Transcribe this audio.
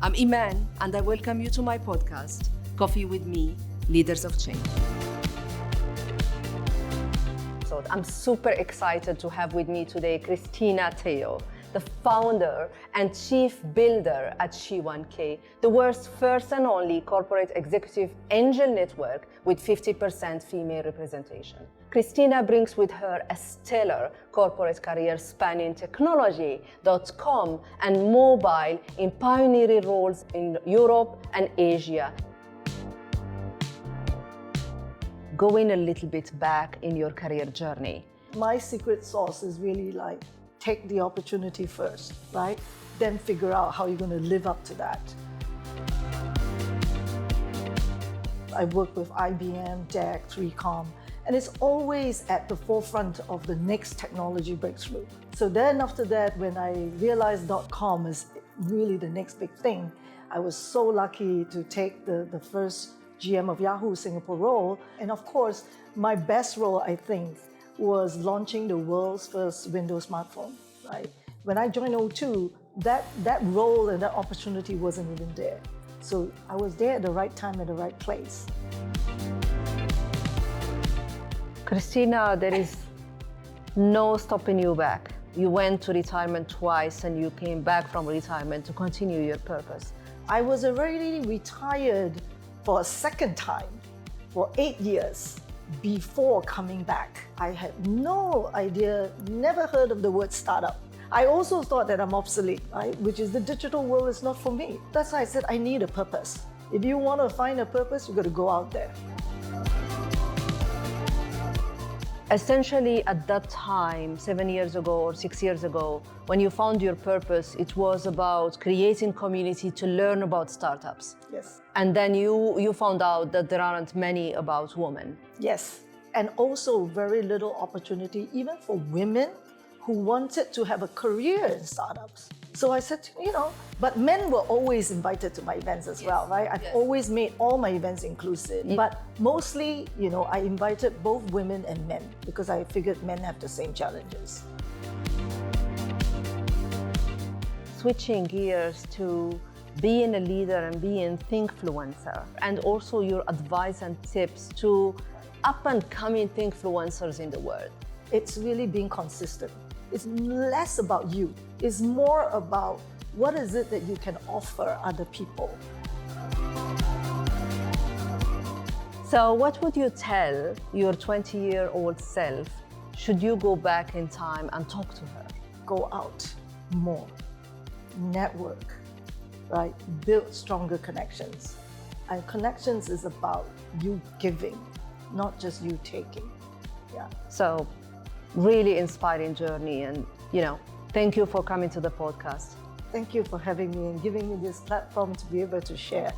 I'm Imane, and I welcome you to my podcast, Coffee with Me, Leaders of Change. So I'm super excited to have with me today Christina Teo, the founder and chief builder at She1K, the world's first and only corporate executive angel network with 50% female representation. Christina brings with her a stellar corporate career spanning technology, .com, and mobile in pioneering roles in Europe and Asia. Going a little bit back in your career journey. My secret sauce is really like, take the opportunity first, right? Then figure out how you're going to live up to that. I work with IBM, DEC, 3Com, and it's always at the forefront of the next technology breakthrough. So then after that, when I realized .com is really the next big thing, I was so lucky to take the first GM of Yahoo Singapore role. And of course, my best role, I think, was launching the world's first Windows smartphone, right? When I joined O2, that role and that opportunity wasn't even there. So I was there at the right time, at the right place. Christina, there is no stopping you back. You went to retirement twice and you came back from retirement to continue your purpose. I was already retired for a second time for 8 years before coming back. I had no idea, never heard of the word startup. I also thought that I'm obsolete, right? Which is the digital world is not for me. That's why I said I need a purpose. If you want to find a purpose, you got to go out there. Essentially, at that time, 7 years ago or 6 years ago, when you found your purpose, it was about creating community to learn about startups. Yes. And then you found out that there aren't many about women. Yes. And also very little opportunity, even for women who wanted to have a career in startups. So I said, but men were always invited to my events as well, right? I've always made all my events inclusive. Yeah. But mostly, I invited both women and men because I figured men have the same challenges. Switching gears to being a leader and being thinkfluencer, and also your advice and tips to up-and-coming thinkfluencers in the world. It's really being consistent. It's less about you. It's more about what is it that you can offer other people. So what would you tell your 20-year-old self should you go back in time and talk to her? Go out more, network, right? Build stronger connections. And connections is about you giving, not just you taking. Yeah. So really inspiring journey, and thank you for coming to the podcast. Thank you for having me and giving me this platform to be able to share.